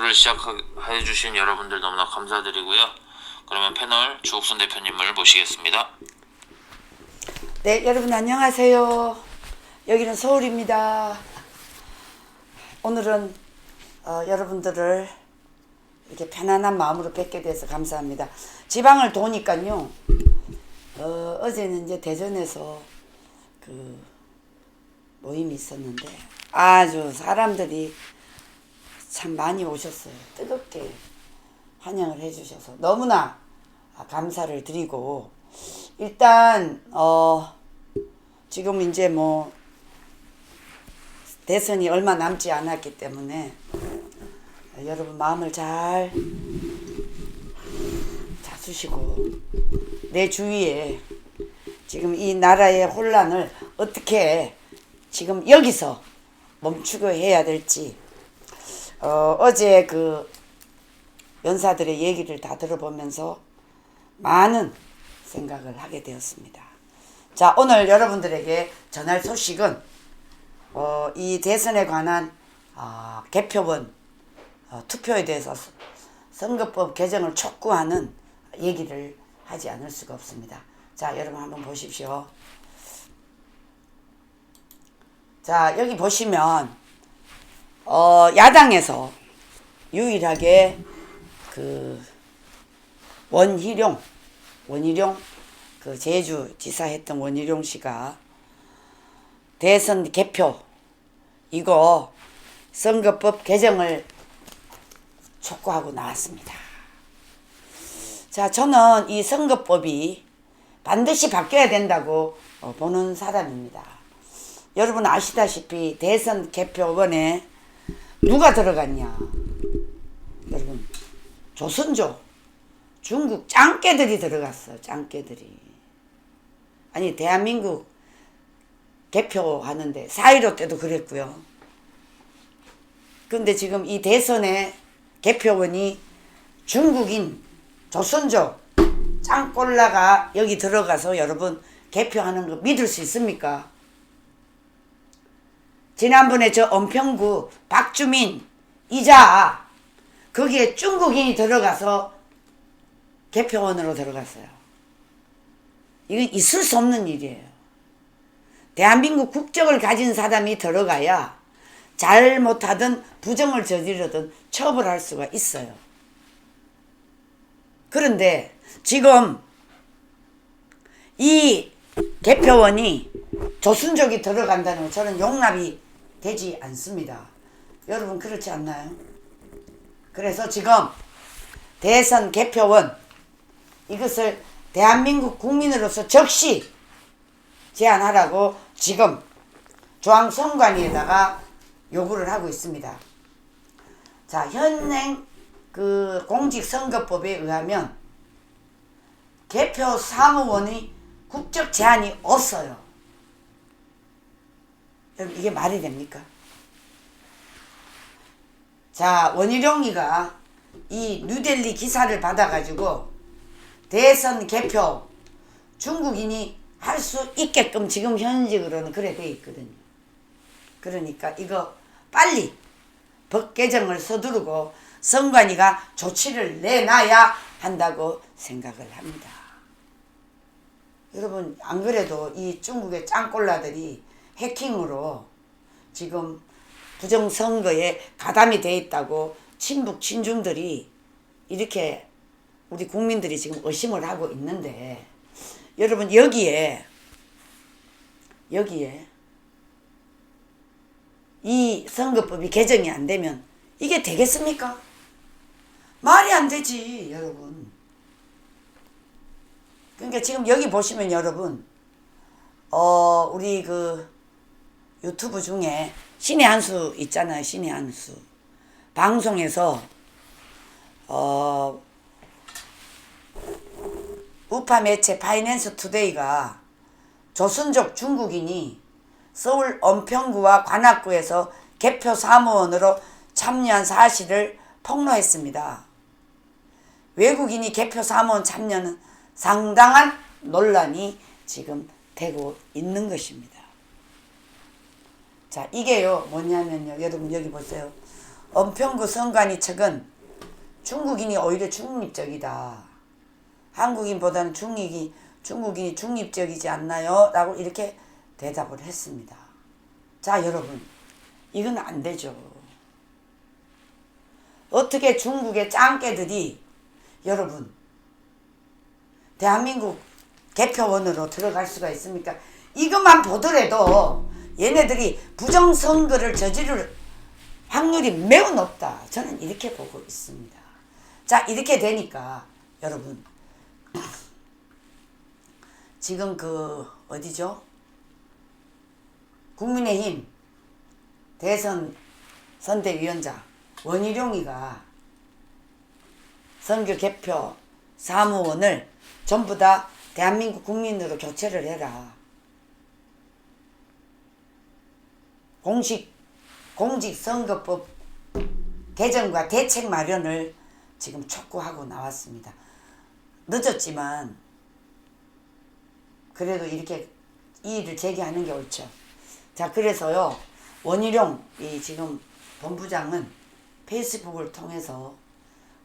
유튜브를 시작해 주신 여러분들 너무나 감사드리고요. 그러면 패널 주옥순 대표님을 모시겠습니다. 네, 여러분 안녕하세요. 여기는 서울입니다. 오늘은 여러분들을 이렇게 편안한 마음으로 뵙게 돼서 감사합니다. 지방을 도니까요. 어제는 이제 대전에서 그 모임이 있었는데 아주 사람들이 참 많이 오셨어요. 뜨겁게 환영을 해주셔서 너무나 감사를 드리고, 일단 지금 이제 뭐 대선이 얼마 남지 않았기 때문에 여러분 마음을 잘 다스리시고, 내 주위에 지금 이 나라의 혼란을 어떻게 지금 여기서 멈추고 해야 될지, 어제 그 연사들의 얘기를 다 들어보면서 많은 생각을 하게 되었습니다. 자, 오늘 여러분들에게 전할 소식은 이 대선에 관한 개표원 투표에 대해서 선거법 개정을 촉구하는 얘기를 하지 않을 수가 없습니다. 자, 여러분 한번 보십시오. 자, 여기 보시면 야당에서 유일하게 그 원희룡 그 제주지사 했던 원희룡 씨가 대선 개표 이거 선거법 개정을 촉구하고 나왔습니다. 자, 저는 이 선거법이 반드시 바뀌어야 된다고 보는 사람입니다. 여러분 아시다시피 대선 개표원에 누가 들어갔냐? 여러분, 조선조, 중국 짱깨들이 들어갔어요. 짱깨들이. 아니, 대한민국 개표하는데 4.15 때도 그랬고요. 근데 지금 이 대선의 개표원이 중국인 조선조 짱꼴라가 여기 들어가서 여러분 개표하는 거 믿을 수 있습니까? 지난번에 저 은평구 박주민 이자 거기에 중국인이 들어가서 개표원으로 들어갔어요. 이건 있을 수 없는 일이에요. 대한민국 국적을 가진 사람이 들어가야 잘못하든 부정을 저지르든 처벌할 수가 있어요. 그런데 지금 이 개표원이 조선족이 들어간다는 건 저는 용납이 되지 않습니다. 여러분 그렇지 않나요? 그래서 지금 대선 개표원 이것을 대한민국 국민으로서 즉시 제안하라고 지금 중앙선관위에다가 요구를 하고 있습니다. 자, 현행 그 공직선거법에 의하면 개표 사무원이 국적 제한이 없어요. 여러분 이게 말이 됩니까? 자, 원희룡이가 이 뉴델리 기사를 받아가지고 대선 개표 중국인이 할 수 있게끔 지금 현직으로는 그래 돼 있거든요. 그러니까 이거 빨리 법 개정을 서두르고 선관위가 조치를 내놔야 한다고 생각을 합니다. 여러분 안 그래도 이 중국의 짱꼴라들이 해킹으로 지금 부정선거에 가담이 돼 있다고 친북 친중들이 이렇게 우리 국민들이 지금 의심을 하고 있는데, 여러분 여기에 이 선거법이 개정이 안 되면 이게 되겠습니까? 말이 안 되지, 여러분. 그러니까 지금 여기 보시면 여러분 우리 그 유튜브 중에 신의 한수 있잖아요. 신의 한수 방송에서 우파 매체 파이낸스 투데이가 조선족 중국인이 서울 은평구와 관악구에서 개표 사무원으로 참여한 사실을 폭로했습니다. 외국인이 개표 사무원 참여는 상당한 논란이 지금 되고 있는 것입니다. 자, 이게요 뭐냐면요, 여러분 여기 보세요. 은평구 선관위 측은 중국인이 오히려 중립적이다. 한국인보다는 중국인이 중립적이지 않나요? 라고 이렇게 대답을 했습니다. 자, 여러분, 이건 안 되죠. 어떻게 중국의 짱깨들이 여러분 대한민국 개표원으로 들어갈 수가 있습니까? 이것만 보더라도 얘네들이 부정선거를 저지를 확률이 매우 높다. 저는 이렇게 보고 있습니다. 자, 이렇게 되니까 여러분 지금 어디죠? 국민의힘 대선 선대위원장 원희룡이가 선거 개표 사무원을 전부 다 대한민국 국민으로 교체를 해라. 공직선거법 개정과 대책 마련을 지금 촉구하고 나왔습니다. 늦었지만 그래도 이렇게 이의를 제기하는 게 옳죠. 자, 그래서요 원희룡 이 지금 본부장은 페이스북을 통해서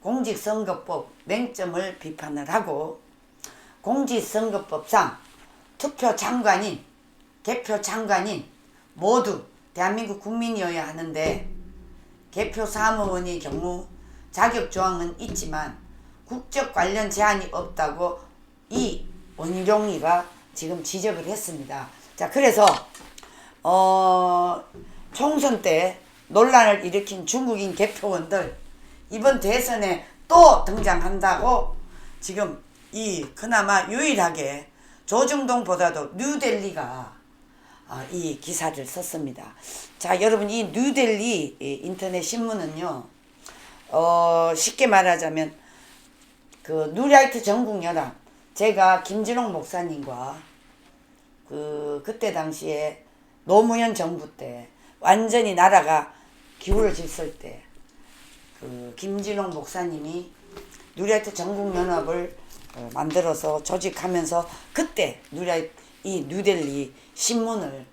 공직선거법 맹점을 비판을 하고 공직선거법상 투표 장관인 개표 장관인 모두 대한민국 국민이어야 하는데 개표 사무원의 경우 자격조항은 있지만 국적 관련 제한이 없다고 이 원희룡이가 지금 지적을 했습니다. 자, 그래서 총선 때 논란을 일으킨 중국인 개표원들 이번 대선에 또 등장한다고 지금 이 그나마 유일하게 조중동보다도 뉴델리가 이 기사를 썼습니다. 자, 여러분 이 뉴델리 인터넷 신문은요 쉽게 말하자면 뉴라이트 전국연합 제가 김진홍 목사님과 그때 당시에 노무현 정부 때 완전히 나라가 기울어졌을 때 김진홍 목사님이 뉴라이트 전국연합을 만들어서 조직하면서 그때 이 뉴델리 신문을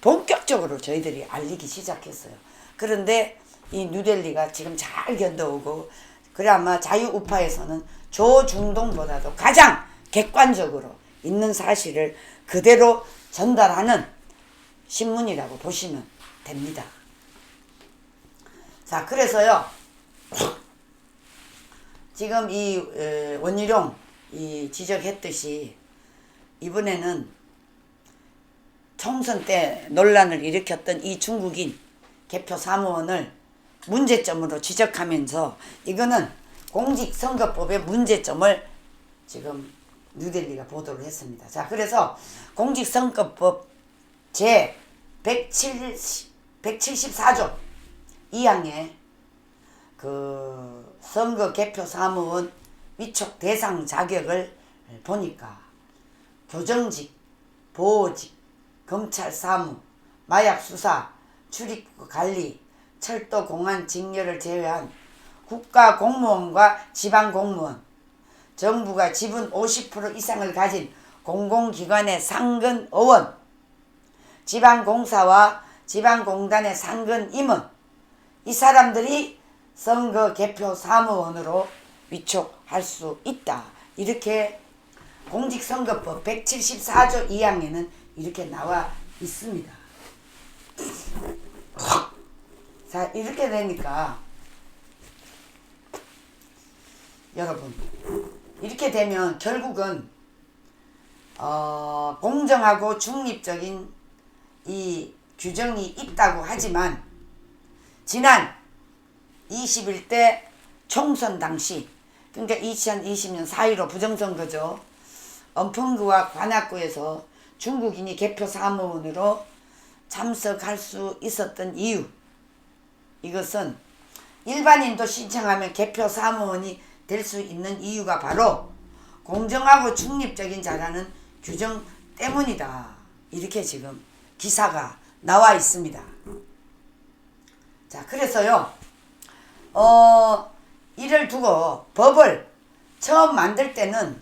본격적으로 저희들이 알리기 시작했어요. 그런데 이 뉴델리가 지금 잘 견뎌오고 그래 아마 자유우파에서는 조중동보다도 가장 객관적으로 있는 사실을 그대로 전달하는 신문이라고 보시면 됩니다. 자, 그래서요 지금 이 원희룡 이 지적했듯이 이번에는 총선 때 논란을 일으켰던 이 중국인 개표 사무원을 문제점으로 지적하면서 이거는 공직선거법의 문제점을 지금 뉴델리가 보도를 했습니다. 자, 그래서 공직선거법 제 174조 2항에 선거 개표 사무원 위촉 대상 자격을 보니까 교정직, 보호직, 검찰 사무, 마약 수사, 출입국 관리, 철도 공안 직렬을 제외한 국가 공무원과 지방 공무원, 정부가 지분 50% 이상을 가진 공공기관의 상근 의원, 지방공사와 지방공단의 상근 임원, 이 사람들이 선거 개표 사무원으로 위촉할 수 있다. 이렇게 공직선거법 174조 2항에는 이렇게 나와 있습니다. 자, 이렇게 되니까 여러분 이렇게 되면 결국은 공정하고 중립적인 이 규정이 있다고 하지만 지난 21대 총선 당시 그러니까 2020년 4.15 부정선거죠. 은평구와 관악구에서 중국인이 개표 사무원으로 참석할 수 있었던 이유, 이것은 일반인도 신청하면 개표 사무원이 될 수 있는 이유가 바로 공정하고 중립적인 자라는 규정 때문이다. 이렇게 지금 기사가 나와 있습니다. 자, 그래서요 이를 두고 법을 처음 만들 때는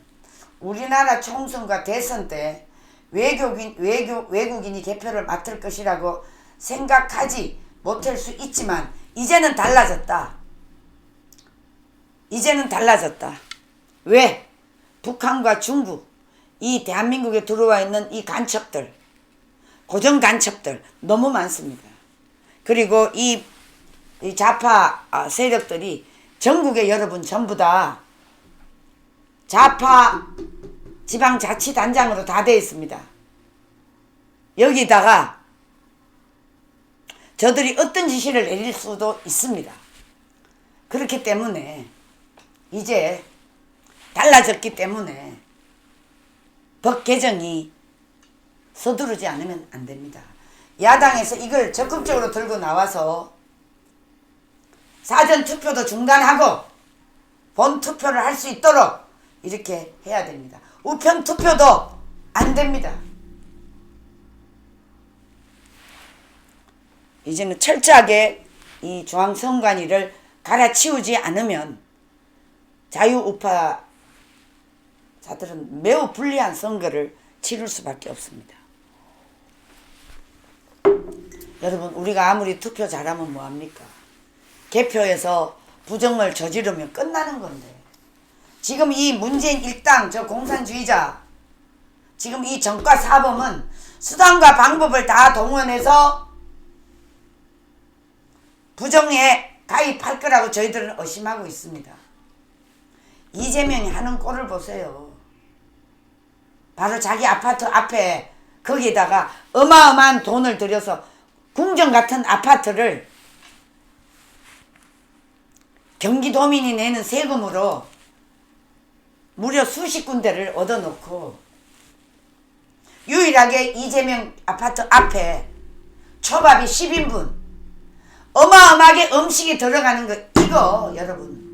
우리나라 총선과 대선 때 외국인이 개표를 맡을 것이라고 생각하지 못할 수 있지만 이제는 달라졌다. 이제는 달라졌다. 왜? 북한과 중국, 이 대한민국에 들어와 있는 이 간첩들, 고정 간첩들 너무 많습니다. 그리고 이 좌파 세력들이 전국에 여러분 전부 다 좌파 지방자치단장으로 다 되어 있습니다. 여기다가 저들이 어떤 지시를 내릴 수도 있습니다. 그렇기 때문에 이제 달라졌기 때문에 법 개정이 서두르지 않으면 안 됩니다. 야당에서 이걸 적극적으로 들고 나와서 사전투표도 중단하고 본투표를 할 수 있도록 이렇게 해야 됩니다. 우편투표도 안 됩니다. 이제는 철저하게 이 중앙선관위를 갈아치우지 않으면 자유우파 자들은 매우 불리한 선거를 치를 수밖에 없습니다. 여러분, 우리가 아무리 투표 잘하면 뭐합니까? 개표에서 부정을 저지르면 끝나는 건데, 지금 이 문재인 일당 저 공산주의자, 지금 이 정과 사범은 수단과 방법을 다 동원해서 부정에 가입할 거라고 저희들은 의심하고 있습니다. 이재명이 하는 꼴을 보세요. 바로 자기 아파트 앞에 거기에다가 어마어마한 돈을 들여서 궁전 같은 아파트를 경기도민이 내는 세금으로 무려 수십 군데를 얻어놓고 유일하게 이재명 아파트 앞에 초밥이 10인분 어마어마하게 음식이 들어가는 거, 이거 여러분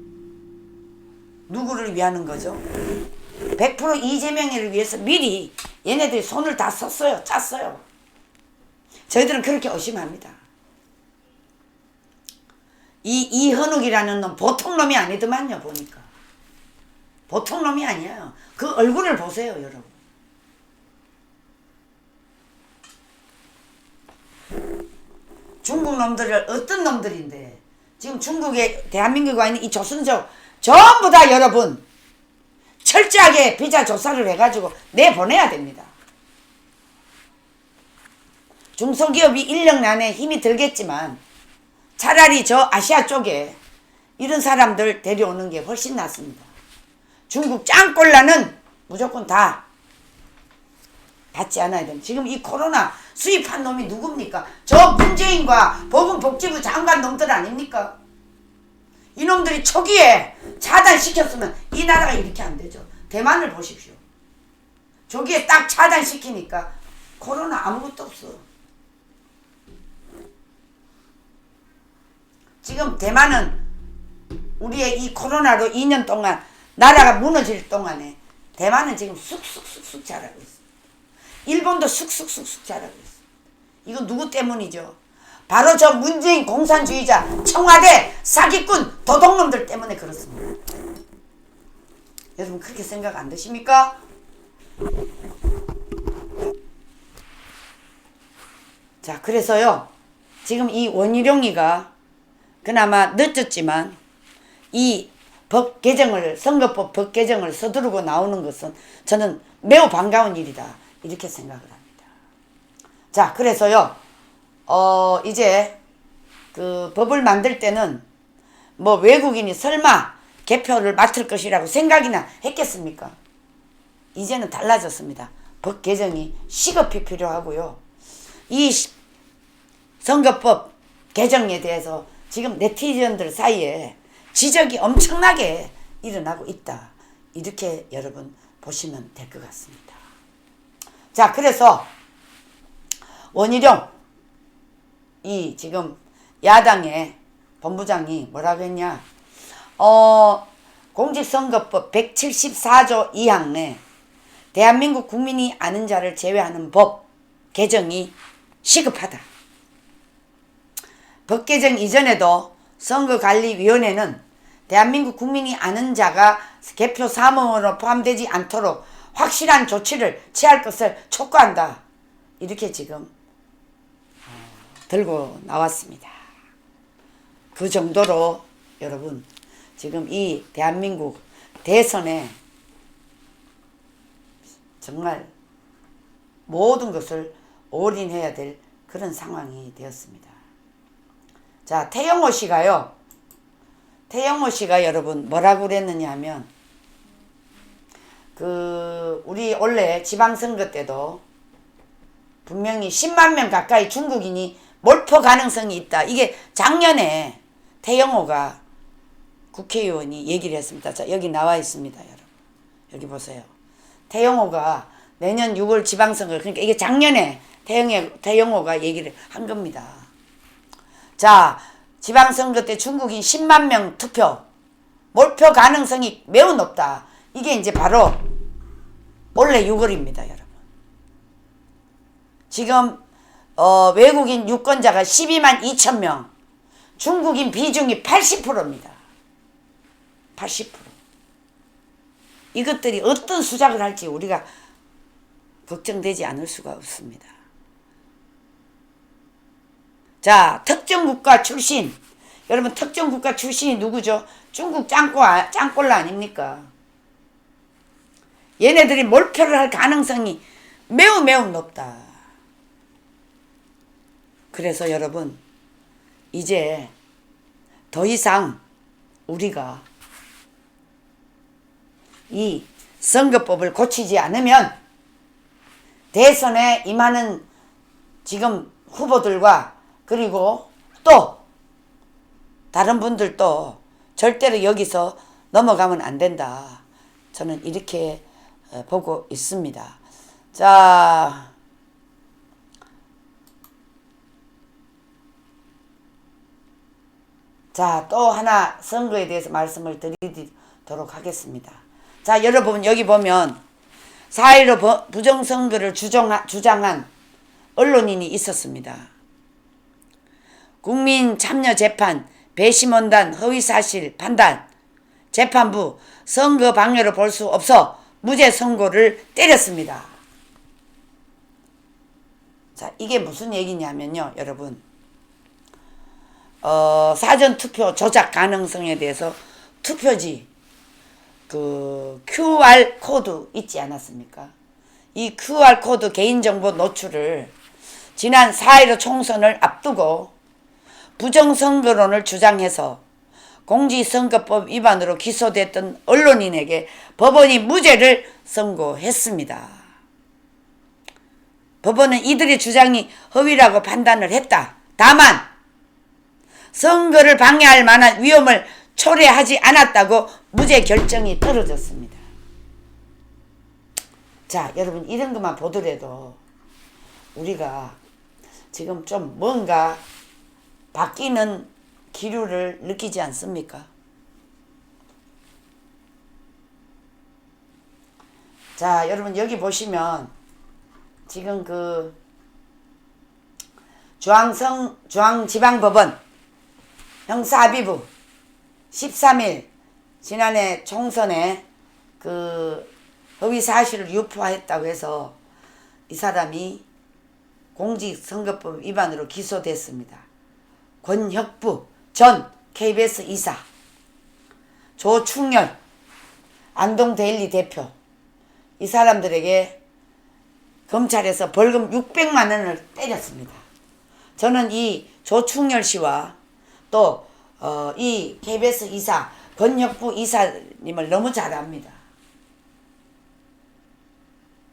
누구를 위하는 거죠? 100% 이재명이를 위해서 미리 얘네들이 손을 다 썼어요. 짰어요. 저희들은 그렇게 의심합니다. 이 이현욱이라는 놈 보통 놈이 아니더만요. 보니까 보통 놈이 아니에요. 그 얼굴을 보세요, 여러분. 중국 놈들을 어떤 놈들인데 지금 중국에 대한민국에 와 있는 이 조선족 전부 다 여러분 철저하게 비자 조사를 해가지고 내보내야 됩니다. 중소기업이 1년 안에 힘이 들겠지만 차라리 저 아시아 쪽에 이런 사람들 데려오는 게 훨씬 낫습니다. 중국 짱꼴라는 무조건 다 받지 않아야 됩니다. 지금 이 코로나 수입한 놈이 누굽니까? 저 문재인과 보건복지부 장관 놈들 아닙니까? 이놈들이 초기에 차단시켰으면 이 나라가 이렇게 안 되죠. 대만을 보십시오. 초기에 딱 차단시키니까 코로나 아무것도 없어. 지금 대만은 우리의 이 코로나로 2년 동안 나라가 무너질 동안에 대만은 지금 쑥쑥쑥쑥 자라고 있습니다. 일본도 쑥쑥쑥쑥 자라고 있습니다. 이거 누구 때문이죠? 바로 저 문재인 공산주의자 청와대 사기꾼 도둑놈들 때문에 그렇습니다. 여러분 그렇게 생각 안 드십니까? 자, 그래서요 지금 이 원희룡이가 그나마 늦었지만 이 법 개정을, 선거법 법 개정을 서두르고 나오는 것은 저는 매우 반가운 일이다 이렇게 생각을 합니다. 자, 그래서요 이제 그 법을 만들 때는 뭐 외국인이 설마 개표를 맡을 것이라고 생각이나 했겠습니까? 이제는 달라졌습니다. 법 개정이 시급히 필요하고요. 이 선거법 개정에 대해서 지금 네티즌들 사이에 지적이 엄청나게 일어나고 있다. 이렇게 여러분 보시면 될 것 같습니다. 자, 그래서 원희룡 이 지금 야당의 본부장이 뭐라고 했냐? 공직선거법 174조 2항 내 대한민국 국민이 아는 자를 제외하는 법 개정이 시급하다. 법 개정 이전에도 선거관리위원회는 대한민국 국민이 아는 자가 개표 사무원으로 포함되지 않도록 확실한 조치를 취할 것을 촉구한다. 이렇게 지금 들고 나왔습니다. 그 정도로 여러분 지금 이 대한민국 대선에 정말 모든 것을 올인해야 될 그런 상황이 되었습니다. 자, 태영호 씨가요. 태영호 씨가 여러분 뭐라고 그랬느냐 하면 우리 원래 지방선거 때도 분명히 10만 명 가까이 중국인이 몰표 가능성이 있다. 이게 작년에 태영호가 국회의원이 얘기를 했습니다. 자, 여기 나와 있습니다, 여러분. 여기 보세요. 태영호가 내년 6월 지방선거, 그러니까 이게 작년에 태영호가 얘기를 한 겁니다. 자, 지방선거 때 중국인 10만 명 투표, 몰표 가능성이 매우 높다. 이게 이제 바로 올해 6월입니다, 여러분. 지금 외국인 유권자가 12만 2천 명, 중국인 비중이 80%입니다. 80%. 이것들이 어떤 수작을 할지 우리가 걱정되지 않을 수가 없습니다. 자, 특정 국가 출신. 여러분, 특정 국가 출신이 누구죠? 중국 짱꼴라 아닙니까? 얘네들이 몰표를 할 가능성이 매우 높다. 그래서 여러분, 이제 더 이상 우리가 이 선거법을 고치지 않으면 대선에 임하는 지금 후보들과 그리고 또 다른 분들도 절대로 여기서 넘어가면 안 된다. 저는 이렇게 보고 있습니다. 자, 또 하나 선거에 대해서 말씀을 드리도록 하겠습니다. 자, 여러분 여기 보면 4.15 부정선거를 주장한 언론인이 있었습니다. 국민참여재판 배심원단 허위사실 판단 재판부 선거 방해로 볼 수 없어 무죄 선고를 때렸습니다. 자, 이게 무슨 얘기냐면요, 여러분. 사전투표 조작 가능성에 대해서 투표지 QR 코드 있지 않았습니까? 이 QR 코드 개인정보 노출을 지난 4.15 총선을 앞두고 부정선거론을 주장해서 공직선거법 위반으로 기소됐던 언론인에게 법원이 무죄를 선고했습니다. 법원은 이들의 주장이 허위라고 판단을 했다. 다만 선거를 방해할 만한 위험을 초래하지 않았다고 무죄 결정이 떨어졌습니다. 자, 여러분 이런 것만 보더라도 우리가 지금 좀 뭔가 바뀌는 기류를 느끼지 않습니까? 자, 여러분 여기 보시면 지금 중앙지방법원 형사합의부 13일 지난해 총선에 허위사실을 유포했다고 해서 이 사람이 공직선거법 위반으로 기소됐습니다. 권혁부 전 KBS 이사, 조충렬 안동데일리 대표, 이 사람들에게 검찰에서 벌금 600만 원을 때렸습니다. 저는 이 조충렬 씨와 또 이 KBS 이사 권혁부 이사님을 너무 잘 압니다.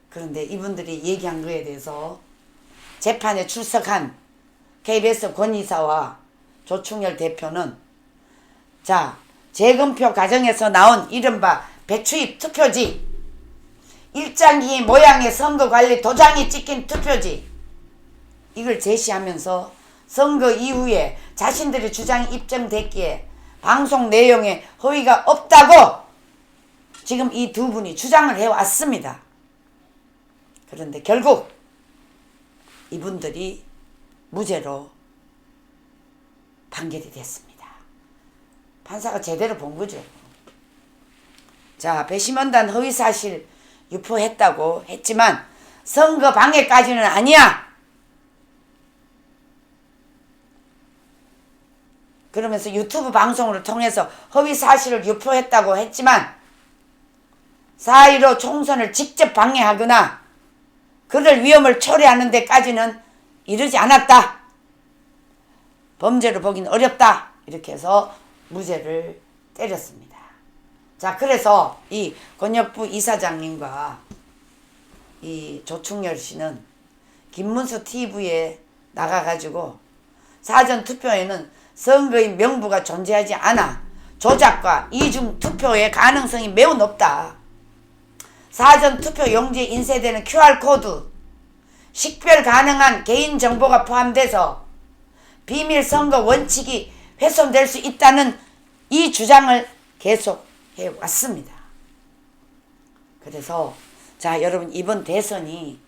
그런데 이분들이 얘기한 거에 대해서 재판에 출석한 KBS 권 이사와 조충렬 대표는 자, 재검표 과정에서 나온 이른바 배추입 투표지, 일장기 모양의 선거관리 도장이 찍힌 투표지, 이걸 제시하면서 선거 이후에 자신들의 주장이 입증됐기에 방송 내용에 허위가 없다고 지금 이 두 분이 주장을 해왔습니다. 그런데 결국 이분들이 무죄로 판결이 됐습니다. 판사가 제대로 본 거죠. 자, 배심원단 허위사실 유포했다고 했지만 선거 방해까지는 아니야. 그러면서 유튜브 방송을 통해서 허위 사실을 유포했다고 했지만 4.15 총선을 직접 방해하거나 그럴 위험을 초래하는 데까지는 이르지 않았다. 범죄로 보기는 어렵다. 이렇게 해서 무죄를 때렸습니다. 자, 그래서 이 권역부 이사장님과 이 조충렬 씨는 김문수 TV에 나가가지고 사전투표에는 선거의 명부가 존재하지 않아 조작과 이중투표의 가능성이 매우 높다. 사전투표 용지에 인쇄되는 QR코드, 식별 가능한 개인정보가 포함돼서 비밀선거 원칙이 훼손될 수 있다는 이 주장을 계속해 왔습니다. 그래서 자, 여러분, 이번 대선이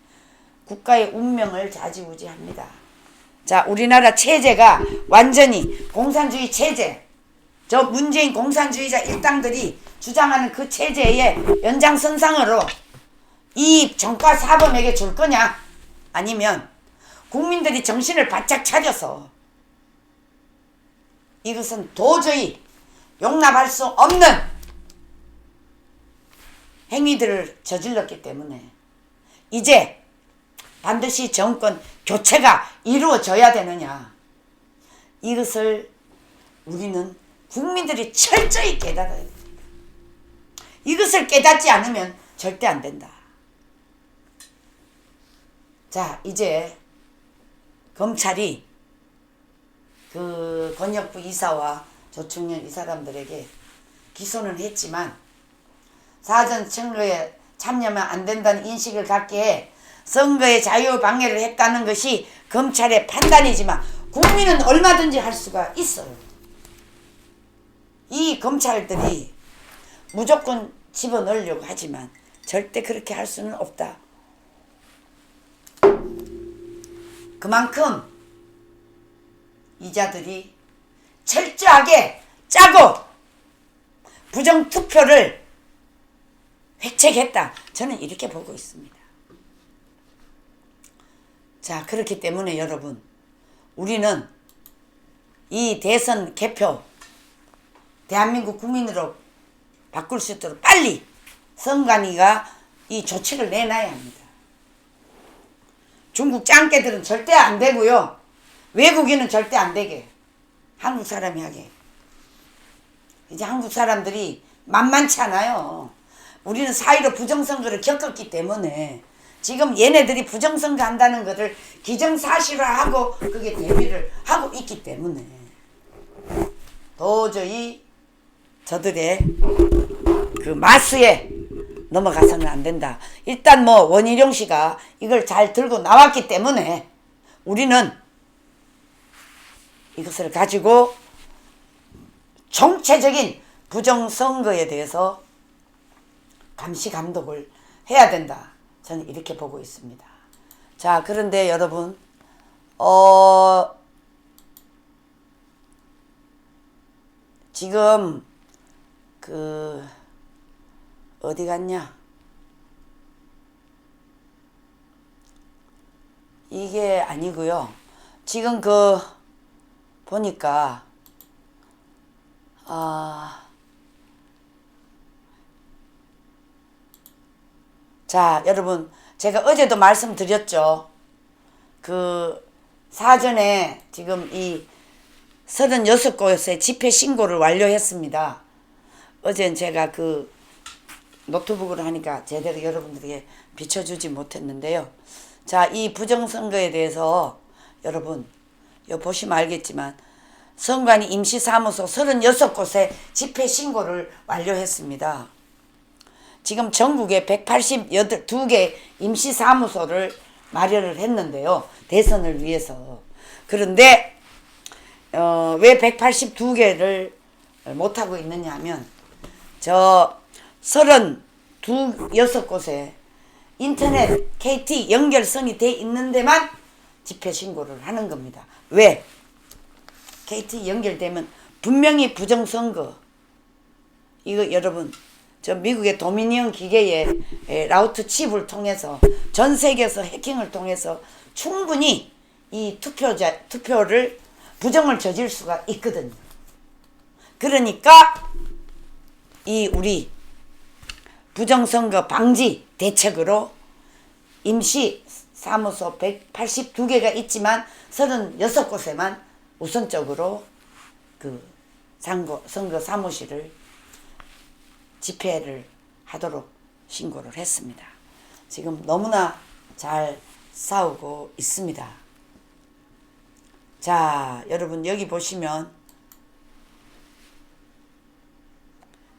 국가의 운명을 좌지우지합니다. 자, 우리나라 체제가 완전히 공산주의 체제, 저 문재인 공산주의자 일당들이 주장하는 그 체제의 연장선상으로 이 정과 사범에게 줄 거냐, 아니면 국민들이 정신을 바짝 차려서 이것은 도저히 용납할 수 없는 행위들을 저질렀기 때문에 이제 반드시 정권 교체가 이루어져야 되느냐, 이것을 우리는 국민들이 철저히 깨달아야 됩니다. 이것을 깨닫지 않으면 절대 안 된다. 자, 이제 검찰이 그 권역부 이사와 조충렬 이 사람들에게 기소는 했지만 사전선거에 참여하면 안 된다는 인식을 갖게 해 선거의 자유방해를 했다는 것이 검찰의 판단이지만 국민은 얼마든지 할 수가 있어요. 이 검찰들이 무조건 집어넣으려고 하지만 절대 그렇게 할 수는 없다. 그만큼 이자들이 철저하게 짜고 부정투표를 획책했다. 저는 이렇게 보고 있습니다. 자, 그렇기 때문에 여러분, 우리는 이 대선 개표 대한민국 국민으로 바꿀 수 있도록 빨리 선관위가 이 조치를 내놔야 합니다. 중국 짱깨들은 절대 안 되고요. 외국인은 절대 안 되게. 한국 사람이 하게. 이제 한국 사람들이 만만치 않아요. 우리는 4.15 부정선거를 겪었기 때문에 지금 얘네들이 부정선거 한다는 것을 기정사실화하고 그게 대비를 하고 있기 때문에 도저히 저들의 그 마수에 넘어가서는 안 된다. 일단 뭐 원희룡 씨가 이걸 잘 들고 나왔기 때문에 우리는 이것을 가지고 총체적인 부정선거에 대해서 감시 감독을 해야 된다. 저는 이렇게 보고 있습니다. 자, 그런데 여러분, 지금 어디 갔냐? 이게 아니고요. 지금 보니까 자, 여러분, 제가 어제도 말씀드렸죠. 사전에 지금 이 36곳의 집회 신고를 완료했습니다. 어제는 제가 노트북으로 하니까 제대로 여러분들에게 비춰주지 못했는데요. 자, 이 부정선거에 대해서 여러분, 여기 보시면 알겠지만 선관위 임시사무소 36곳에 집회 신고를 완료했습니다. 지금 전국에 182개 임시사무소를 마련을 했는데요. 대선을 위해서. 그런데 왜 182개를 못하고 있느냐 하면 저 36곳에 인터넷 KT 연결성이 돼 있는 데만 집회 신고를 하는 겁니다. 왜? KT 연결되면 분명히 부정선거, 이거 여러분, 저 미국의 도미니언 기계의 라우트 칩을 통해서 전 세계에서 해킹을 통해서 충분히 이 투표를 부정을 저질 수가 있거든요. 그러니까 이 우리 부정선거 방지 대책으로 임시 사무소 182개가 있지만 36곳에만 우선적으로 그 선거 사무실을 집회를 하도록 신고를 했습니다. 지금 너무나 잘 싸우고 있습니다. 자, 여러분 여기 보시면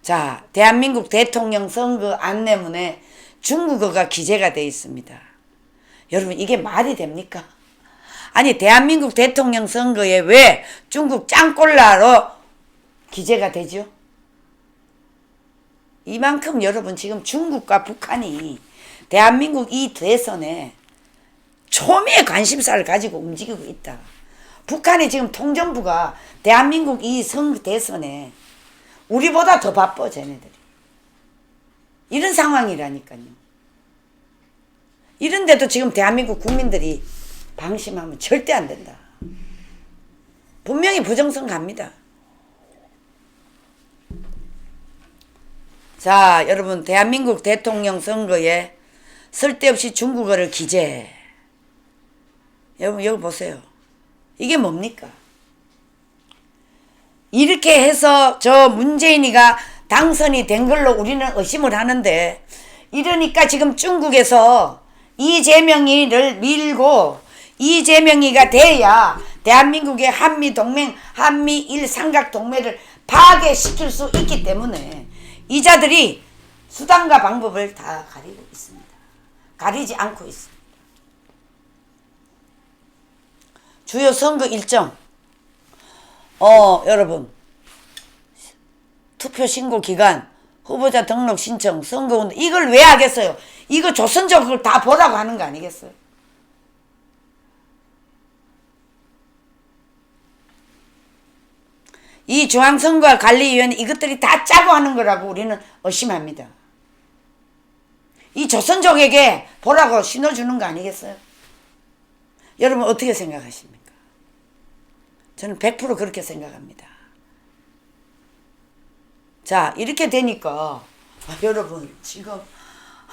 자, 대한민국 대통령 선거 안내문에 중국어가 기재가 되어 있습니다. 여러분 이게 말이 됩니까? 아니 대한민국 대통령 선거에 왜 중국 짱꼴라로 기재가 되죠? 이만큼 여러분 지금 중국과 북한이 대한민국 이 대선에 초미의 관심사를 가지고 움직이고 있다. 북한이 지금 통정부가 대한민국 이 대선에 우리보다 더 바빠 쟤네들이. 이런 상황이라니까요. 이런데도 지금 대한민국 국민들이 방심하면 절대 안 된다. 분명히 부정선거합니다. 자, 여러분 대한민국 대통령 선거에 쓸데없이 중국어를 기재. 여러분 여기 보세요. 이게 뭡니까? 이렇게 해서 저 문재인이가 당선이 된 걸로 우리는 의심을 하는데 이러니까 지금 중국에서 이재명이를 밀고 이재명이가 돼야 대한민국의 한미동맹, 한미일 삼각동맹을 파괴시킬 수 있기 때문에 이자들이 수단과 방법을 다 가리고 있습니다. 가리지 않고 있습니다. 주요 선거 일정 여러분 투표 신고 기간, 후보자 등록 신청, 선거운동 이걸 왜 하겠어요? 이거 조선적으로 다 보라고 하는 거 아니겠어요? 이 중앙선거관리위원회 이것들이 다 짜고 하는 거라고 우리는 의심합니다. 이 조선족에게 보라고 신어주는 거 아니겠어요? 여러분 어떻게 생각하십니까? 저는 100% 그렇게 생각합니다. 자, 이렇게 되니까 여러분 지금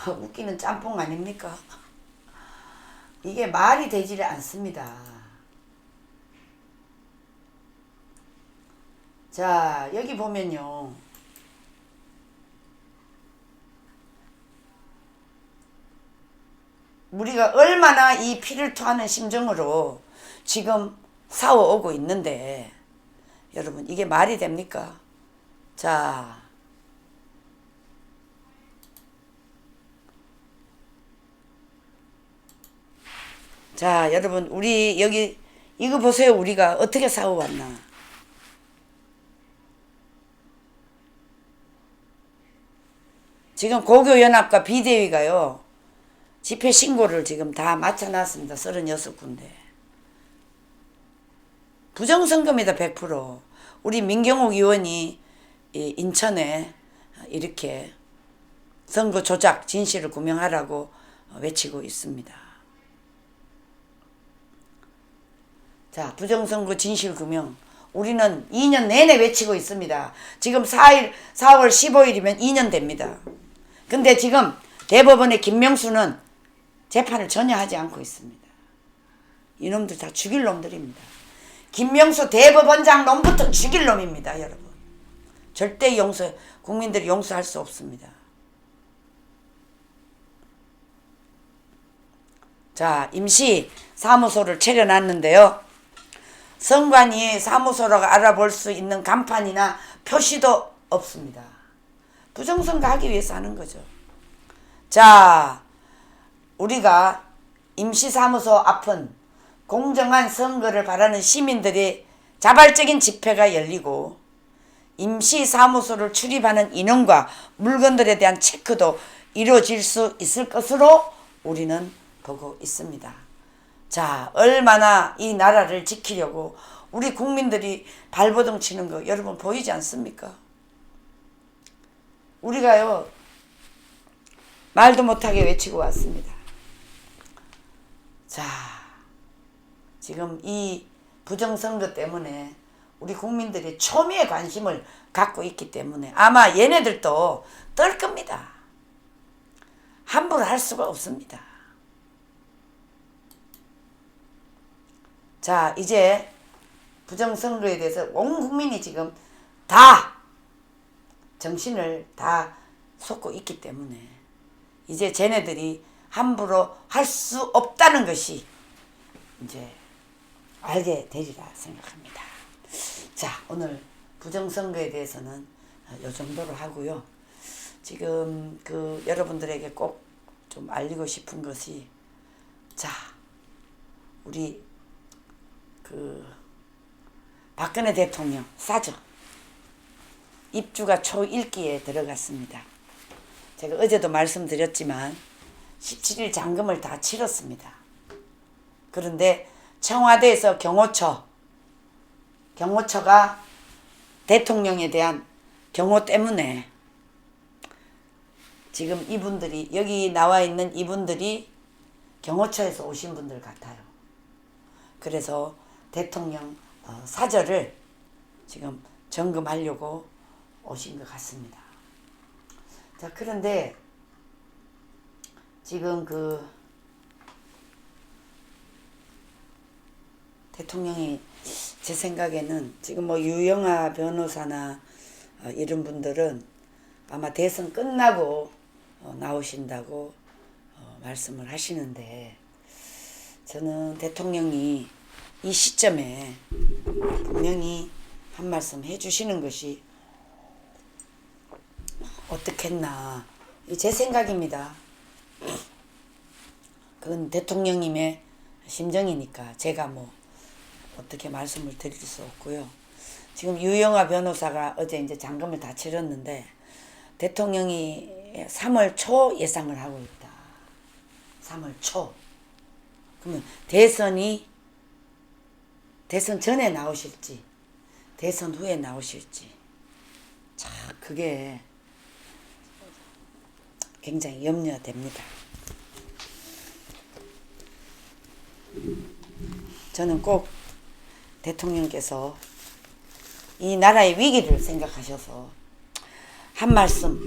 웃기는 짬뽕 아닙니까? 이게 말이 되지를 않습니다. 자, 여기 보면요. 우리가 얼마나 이 피를 토하는 심정으로 지금 싸워오고 있는데 여러분 이게 말이 됩니까? 자, 여러분 우리 여기 이거 보세요. 우리가 어떻게 싸워왔나. 지금 고교연합과 비대위가요. 집회 신고를 지금 다 마쳐놨습니다. 36군데. 부정선거입니다. 100%. 우리 민경욱 의원이 인천에 이렇게 선거 조작 진실을 규명하라고 외치고 있습니다. 자, 부정선거 진실 규명. 우리는 2년 내내 외치고 있습니다. 지금 4월 15일이면 2년 됩니다. 근데 지금 대법원의 김명수는 재판을 전혀 하지 않고 있습니다. 이놈들 다 죽일 놈들입니다. 김명수 대법원장 놈부터 죽일 놈입니다. 여러분. 절대 국민들이 용서할 수 없습니다. 자, 임시 사무소를 차려놨는데요. 선관위 사무소라고 알아볼 수 있는 간판이나 표시도 없습니다. 부정선거 하기 위해서 하는 거죠. 자, 우리가 임시사무소 앞은 공정한 선거를 바라는 시민들의 자발적인 집회가 열리고 임시사무소를 출입하는 인원과 물건들에 대한 체크도 이루어질 수 있을 것으로 우리는 보고 있습니다. 자, 얼마나 이 나라를 지키려고 우리 국민들이 발버둥 치는 거 여러분 보이지 않습니까? 우리가요 말도 못하게 외치고 왔습니다. 자, 지금 이 부정선거 때문에 우리 국민들이 초미의 관심을 갖고 있기 때문에 아마 얘네들도 떨 겁니다. 함부로 할 수가 없습니다. 자, 이제 부정선거에 대해서 온 국민이 지금 다 정신을 다 쏟고 있기 때문에 이제 쟤네들이 함부로 할 수 없다는 것이 이제 알게 되리라 생각합니다. 자, 오늘 부정선거에 대해서는 요 정도로 하고요. 지금 그 여러분들에게 꼭 좀 알리고 싶은 것이, 자, 우리 그 박근혜 대통령 사저 입주가 초1기에 들어갔습니다. 제가 어제도 말씀드렸지만 17일 잔금을 다 치렀습니다. 그런데 청와대에서 경호처가 대통령에 대한 경호 때문에 지금 이분들이, 여기 나와 있는 이분들이 경호처에서 오신 분들 같아요. 그래서 대통령 사저를 지금 점검하려고 오신 것 같습니다. 자, 그런데 지금 그 대통령이 제 생각에는 지금 뭐 유영아 변호사나 이런 분들은 아마 대선 끝나고 나오신다고 말씀을 하시는데, 저는 대통령이 이 시점에 분명히 한 말씀 해주시는 것이 어떻겠나, 제 생각입니다. 그건 대통령님의 심정이니까 제가 뭐 어떻게 말씀을 드릴 수 없고요. 지금 유영아 변호사가 어제 이제 잔금을 다 치렀는데 대통령이 3월 초 예상을 하고 있다. 3월 초. 그러면 대선 전에 나오실지 대선 후에 나오실지, 자, 그게 굉장히 염려됩니다. 저는 꼭 대통령께서 이 나라의 위기를 생각하셔서 한 말씀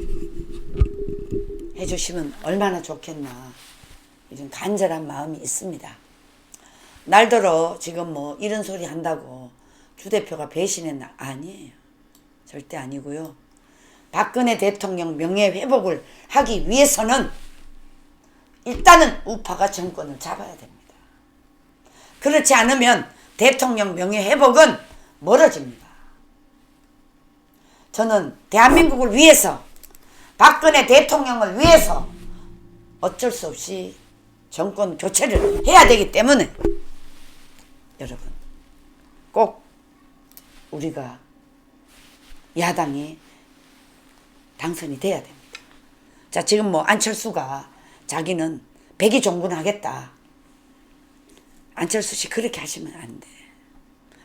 해주시면 얼마나 좋겠나, 이런 간절한 마음이 있습니다. 날더러 지금 뭐 이런 소리 한다고 주 대표가 배신했나? 아니에요. 절대 아니고요. 박근혜 대통령 명예회복을 하기 위해서는 일단은 우파가 정권을 잡아야 됩니다. 그렇지 않으면 대통령 명예회복은 멀어집니다. 저는 대한민국을 위해서, 박근혜 대통령을 위해서 어쩔 수 없이 정권 교체를 해야 되기 때문에 여러분 꼭 우리가 야당이 당선이 돼야 됩니다. 자, 지금 뭐 안철수가 자기는 백의종군하겠다. 안철수 씨 그렇게 하시면 안 돼.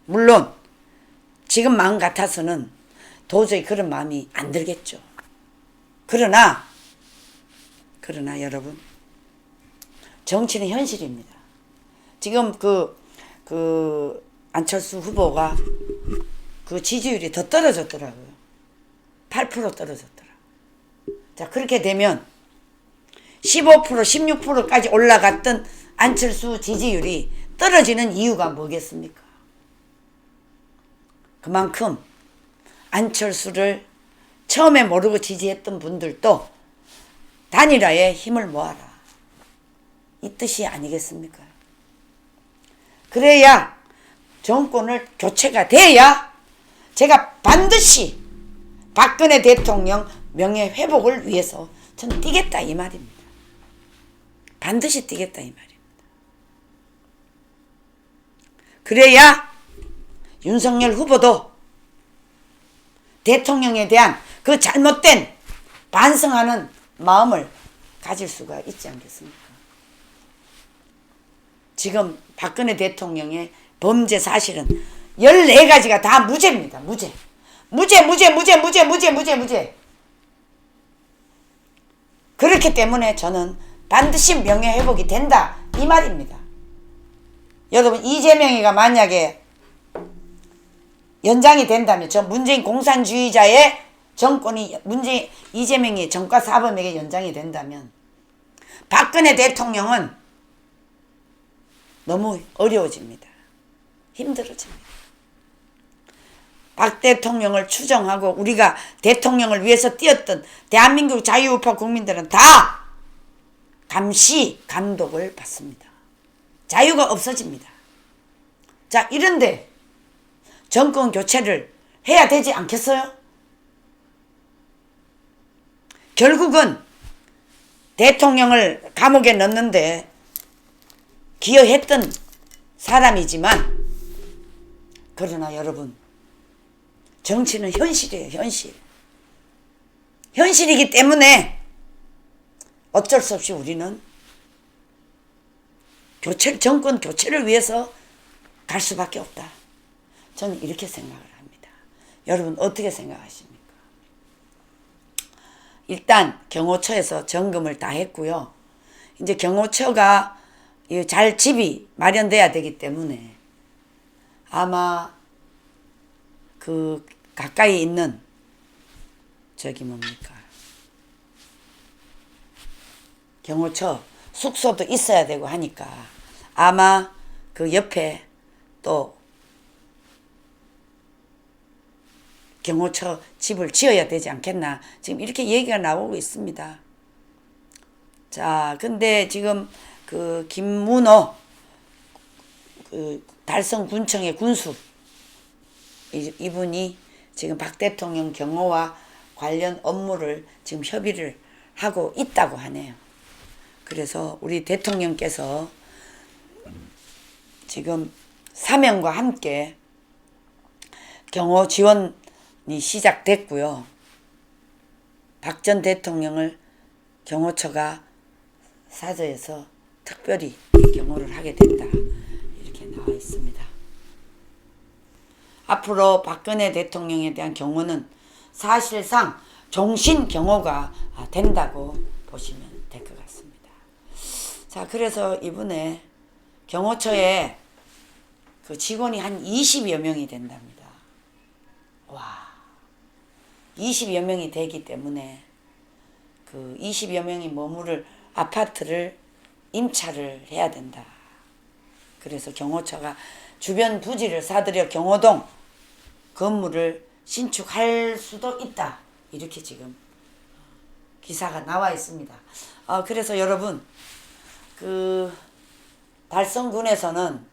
물론 지금 마음 같아서는 도저히 그런 마음이 안 들겠죠. 그러나 여러분, 정치는 현실입니다. 지금 그 안철수 후보가 그 지지율이 더 떨어졌더라고요. 8% 떨어졌더라고요. 자, 그렇게 되면 15% 16%까지 올라갔던 안철수 지지율이 떨어지는 이유가 뭐겠습니까? 그만큼 안철수를 처음에 모르고 지지했던 분들도 단일화에 힘을 모아라, 이 뜻이 아니겠습니까? 그래야 정권을 교체가 돼야 제가 반드시 박근혜 대통령 명예회복을 위해서 저는 뛰겠다 이 말입니다. 반드시 뛰겠다 이 말입니다. 그래야 윤석열 후보도 대통령에 대한 그 잘못된 반성하는 마음을 가질 수가 있지 않겠습니까? 지금 박근혜 대통령의 범죄 사실은 14가지가 다 무죄입니다. 무죄. 그렇기 때문에 저는 반드시 명예회복이 된다 이 말입니다. 여러분, 이재명이가 만약에 연장이 된다면 저 문재인 공산주의자의 정권이 이재명이 정과 사범에게 연장이 된다면 박근혜 대통령은 너무 어려워집니다. 힘들어집니다. 박 대통령을 추정하고 우리가 대통령을 위해서 뛰었던 대한민국 자유우파 국민들은 다 감시, 감독을 받습니다. 자유가 없어집니다. 자, 이런데 정권 교체를 해야 되지 않겠어요? 결국은 대통령을 감옥에 넣는데 기여했던 사람이지만 그러나 여러분 정치는 현실이에요. 현실. 현실이기 때문에 어쩔 수 없이 우리는 정권 교체를 위해서 갈 수밖에 없다. 저는 이렇게 생각을 합니다. 여러분 어떻게 생각하십니까? 일단 경호처에서 점검을 다 했고요. 이제 경호처가 잘 집이 마련돼야 되기 때문에 아마 그 가까이 있는 저기 뭡니까? 경호처 숙소도 있어야 되고 하니까 아마 그 옆에 또 경호처 집을 지어야 되지 않겠나 지금 이렇게 얘기가 나오고 있습니다. 자, 근데 지금 그 김문호 그 달성군청의 군수 이분이 지금 박 대통령 경호와 관련 업무를 지금 협의를 하고 있다고 하네요. 그래서 우리 대통령께서 지금 사명과 함께 경호 지원이 시작됐고요. 박 전 대통령을 경호처가 사저에서 특별히 경호를 하게 된다. 이렇게 나와 있습니다. 앞으로 박근혜 대통령에 대한 경호는 사실상 종신 경호가 된다고 보시면 될 것 같습니다. 자, 그래서 이번에 경호처에 그 직원이 한 20여 명이 된답니다. 와, 20여 명이 되기 때문에 그 20여 명이 머무를 아파트를 임차를 해야 된다. 그래서 경호처가 주변 부지를 사들여 경호동 건물을 신축할 수도 있다. 이렇게 지금 기사가 나와 있습니다. 그래서 여러분 그 달성군에서는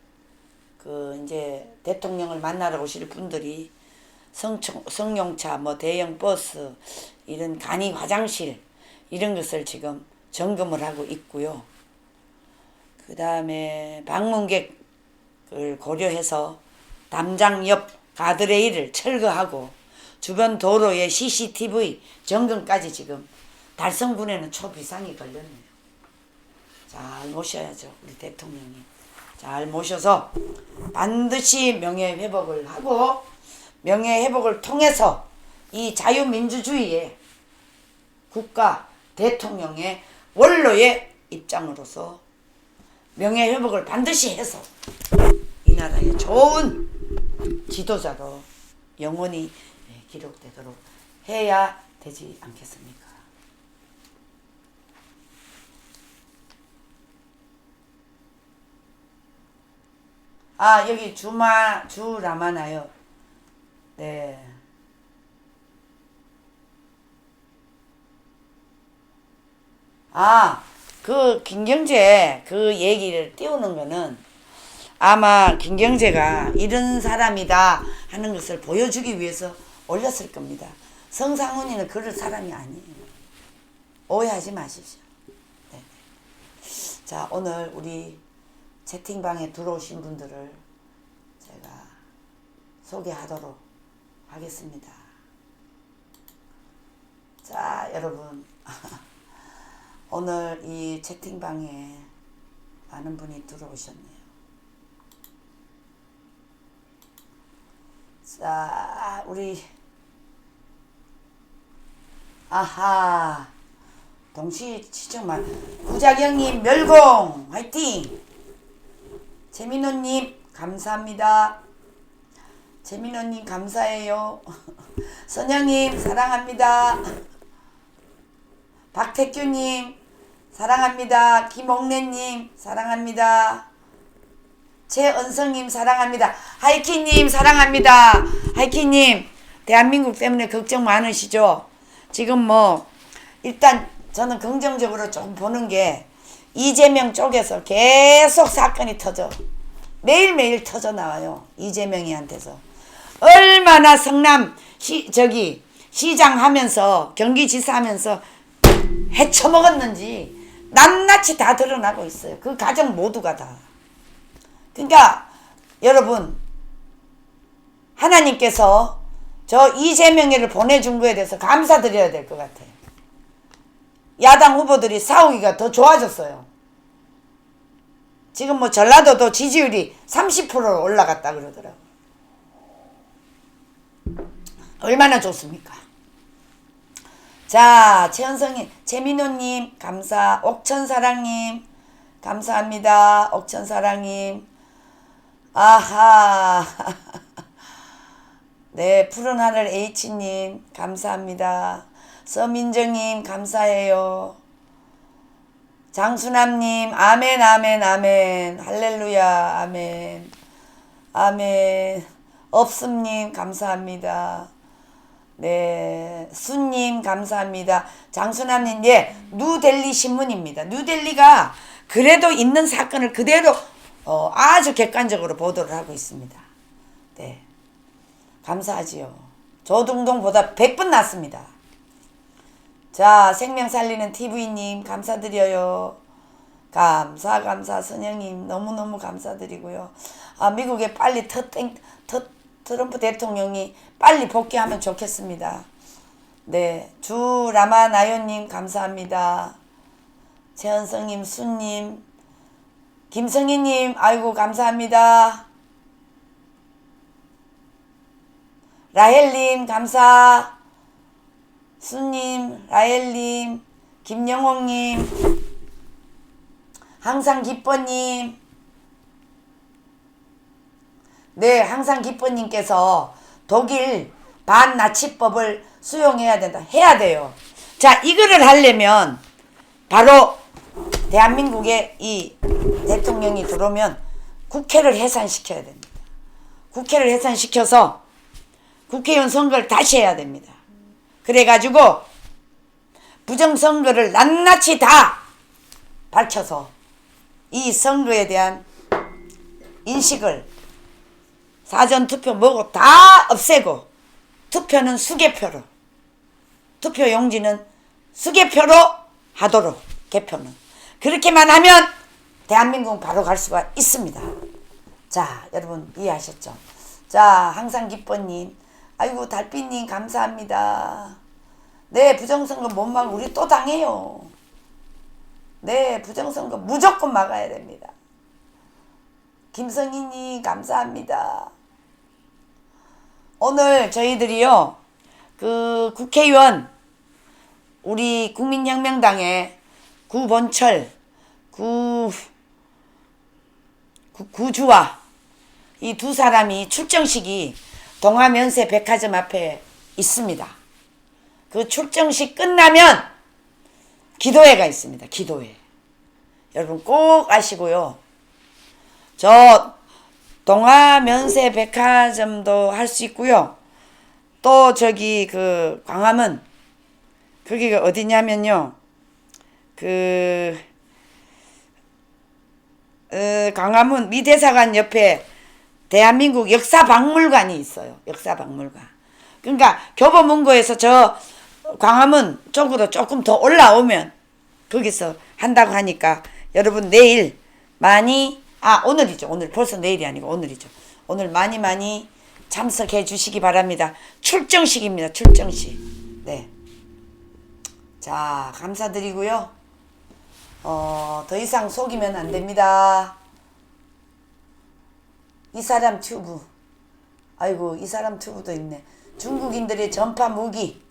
그 이제 대통령을 만나러 오실 분들이 승용차, 뭐 대형 버스, 이런 간이 화장실 이런 것을 지금 점검을 하고 있고요. 그 다음에 방문객을 고려해서 담장 옆 가드레일을 철거하고 주변 도로에 CCTV 점검까지 지금 달성군에는 초비상이 걸렸네요. 잘 모셔야죠. 우리 대통령이. 잘 모셔서 반드시 명예회복을 하고 명예회복을 통해서 이 자유민주주의의 국가 대통령의 원로의 입장으로서 명예회복을 반드시 해서 이 나라의 좋은 지도자로 영원히 기록되도록 해야 되지 않겠습니까? 여기 주라마나요. 네. 그 김경재 그 얘기를 띄우는 거는 아마 김경재가 이런 사람이다 하는 것을 보여주기 위해서 올렸을 겁니다. 성상훈이는 그럴 사람이 아니에요. 오해하지 마십시오. 네. 자, 오늘 우리 채팅방에 들어오신 분들을 제가 소개하도록 하겠습니다. 자, 여러분 오늘 이 채팅방에 많은 분이 들어오셨네요. 자, 우리 동시 시청만 부작용님 멸공 화이팅! 재민호님 감사합니다. 재민호님 감사해요. 선영님 사랑합니다. 박태규님 사랑합니다. 김옥래님 사랑합니다. 최은성님 사랑합니다. 하이키님 사랑합니다. 하이키님 대한민국 때문에 걱정 많으시죠? 지금 뭐 일단 저는 긍정적으로 좀 보는 게 이재명 쪽에서 계속 사건이 터져. 매일매일 터져 나와요. 이재명이한테서. 얼마나 성남 시장 하면서 경기지사 하면서 헤쳐먹었는지 낱낱이 다 드러나고 있어요. 그 가정 모두가 다. 그러니까 여러분 하나님께서 저 이재명이를 보내준 거에 대해서 감사드려야 될 것 같아요. 야당 후보들이 싸우기가 더 좋아졌어요. 지금 뭐 전라도도 지지율이 30% 올라갔다 그러더라고요. 얼마나 좋습니까? 자, 최은성님, 재민호님 감사, 옥천사랑님 감사합니다. 옥천사랑님. 아하. 네, 푸른하늘 H님 감사합니다. 서민정님 감사해요. 장수남님 아멘 아멘 아멘 할렐루야 아멘 아멘. 없음님 감사합니다. 네, 수님 감사합니다. 장수남님, 예, 뉴델리 신문입니다. 뉴델리가 그래도 있는 사건을 그대로 아주 객관적으로 보도를 하고 있습니다. 네, 감사하지요. 조중동보다 100분 낫습니다. 자, 생명 살리는 TV님 감사드려요. 감사 선영님 너무너무 감사드리고요. 아, 미국에 빨리 트럼프 대통령이 빨리 복귀하면 좋겠습니다. 네, 주라마나요님 감사합니다. 최은성님, 수님, 김성희님 아이고 감사합니다. 라헬님 감사. 수님, 라헬님, 김영옥님, 항상 기뻐님. 네, 항상 기뻐님께서 독일 반나치법을 수용해야 된다. 해야 돼요. 자, 이거를 하려면 바로 대한민국에 이 대통령이 들어오면 국회를 해산시켜야 됩니다. 국회를 해산시켜서 국회의원 선거를 다시 해야 됩니다. 그래가지고 부정선거를 낱낱이 다 밝혀서 이 선거에 대한 인식을 사전투표 뭐고 다 없애고 투표는 수개표로, 투표용지는 수개표로 하도록, 개표는 그렇게만 하면 대한민국은 바로 갈 수가 있습니다. 자, 여러분 이해하셨죠? 자, 항상 기뻐님, 아이고 달빛님 감사합니다. 네, 부정선거 못 막으면 우리 또 당해요. 네, 부정선거 무조건 막아야 됩니다. 김성희님 감사합니다. 오늘 저희들이요, 그 국회의원, 우리 국민혁명당의 구본철, 구주와 이 두 사람이 출정식이 동화면세 백화점 앞에 있습니다. 그 출정식 끝나면 기도회가 있습니다. 기도회. 여러분 꼭 아시고요. 저 동화면세 백화점도 할 수 있고요. 또 저기 그 광화문, 거기가 어디냐면요. 광화문 미대사관 옆에 대한민국 역사박물관이 있어요. 역사박물관. 그러니까 교보문고에서 저 광화문 쪽으로 조금 더 올라오면 거기서 한다고 하니까 여러분 내일 많이, 오늘이죠. 오늘 벌써 내일이 아니고 오늘이죠. 오늘 많이 참석해 주시기 바랍니다. 출정식입니다. 출정식. 네. 자, 감사드리고요. 더 이상 속이면 안 됩니다. 이 사람 튜브. 아이고, 이 사람 튜브도 있네. 중국인들의 전파 무기.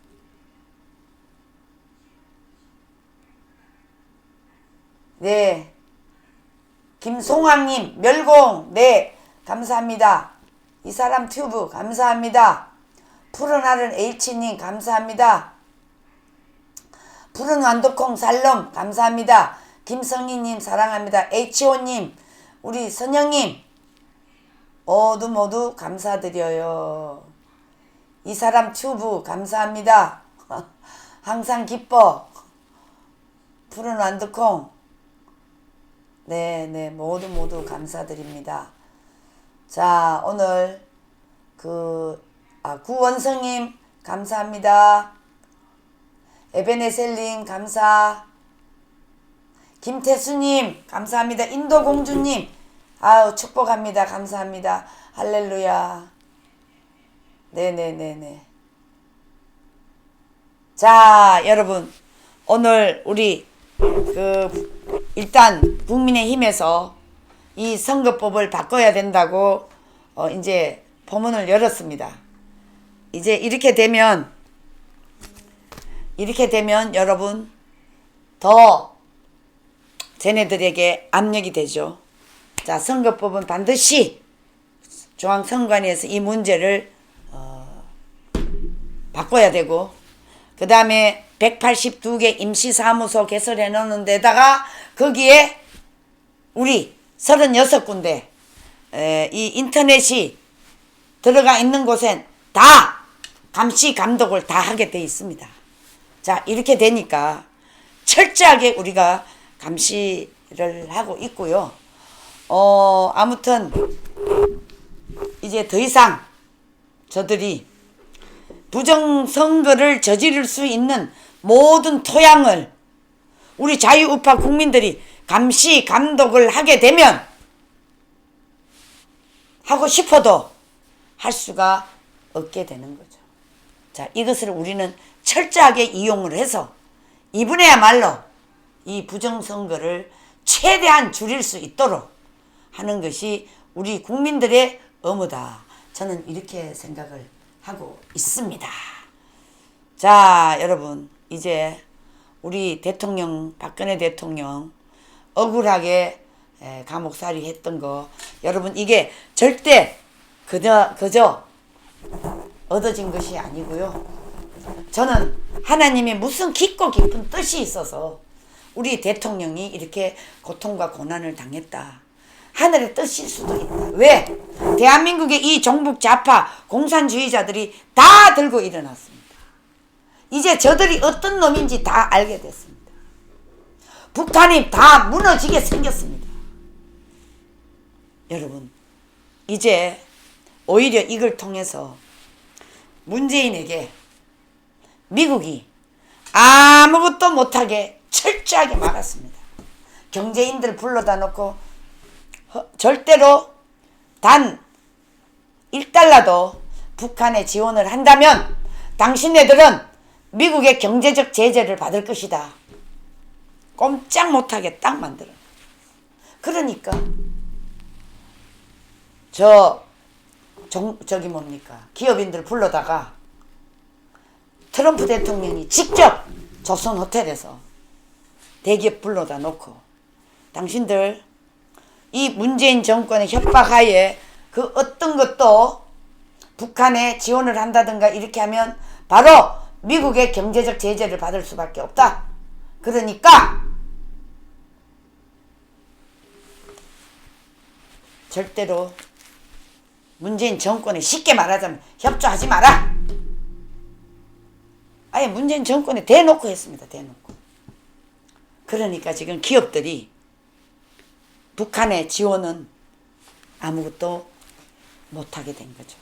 네. 김송황님, 멸공. 네. 감사합니다. 이 사람 튜브 감사합니다. 푸른 하늘 H님 감사합니다. 푸른 완두콩 살롬 감사합니다. 김성희님 사랑합니다. H.O.님 우리 선영님 모두 감사드려요. 이 사람 튜브 감사합니다. 항상 기뻐. 푸른 완두콩 네네 모두 감사드립니다. 자 오늘 구원성님 감사합니다. 에베네셀님 감사. 김태수님 감사합니다. 인도공주님 아우 축복합니다. 감사합니다. 할렐루야. 네네네네. 자 여러분 오늘 우리 일단 국민의힘에서 이 선거법을 바꿔야 된다고 이제 포문을 열었습니다. 이제 이렇게 되면 여러분 더 쟤네들에게 압력이 되죠. 자 선거법은 반드시 중앙선관위에서 이 문제를 바꿔야 되고 그 다음에 182개 임시사무소 개설해 놓는 데다가 거기에 우리 36군데 이 인터넷이 들어가 있는 곳엔 다 감시 감독을 다 하게 돼 있습니다. 자 이렇게 되니까 철저하게 우리가 감시를 하고 있고요. 아무튼 이제 더 이상 저들이 부정선거를 저지를 수 있는 모든 토양을 우리 자유우파 국민들이 감시 감독을 하게 되면 하고 싶어도 할 수가 없게 되는 거죠. 자 이것을 우리는 철저하게 이용을 해서 이번에야말로 이 부정선거를 최대한 줄일 수 있도록 하는 것이 우리 국민들의 의무다. 저는 이렇게 생각을 하고 있습니다. 자 여러분 이제 우리 대통령 박근혜 대통령 억울하게 감옥살이 했던 거 여러분 이게 절대 그저 얻어진 것이 아니고요. 저는 하나님이 무슨 깊고 깊은 뜻이 있어서 우리 대통령이 이렇게 고통과 고난을 당했다. 하늘의 뜻일 수도 있다. 왜? 대한민국의 이 종북 좌파 공산주의자들이 다 들고 일어났습니다. 이제 저들이 어떤 놈인지 다 알게 됐습니다. 북한이 다 무너지게 생겼습니다. 여러분 이제 오히려 이걸 통해서 문재인에게 미국이 아무것도 못하게 철저하게 막았습니다. 경제인들 불러다 놓고 절대로 단 1달러도 북한에 지원을 한다면 당신네들은 미국의 경제적 제재를 받을 것이다. 꼼짝 못하게 딱 만들어. 그러니까 저기 뭡니까 기업인들 불러다가 트럼프 대통령이 직접 조선 호텔에서 대기업 불러다 놓고 당신들 이 문재인 정권의 협박하에 그 어떤 것도 북한에 지원을 한다든가 이렇게 하면 바로 미국의 경제적 제재를 받을 수밖에 없다. 그러니까 절대로 문재인 정권에 쉽게 말하자면 협조하지 마라. 아예 문재인 정권에 대놓고 했습니다. 대놓고. 그러니까 지금 기업들이 북한의 지원은 아무것도 못하게 된 거죠.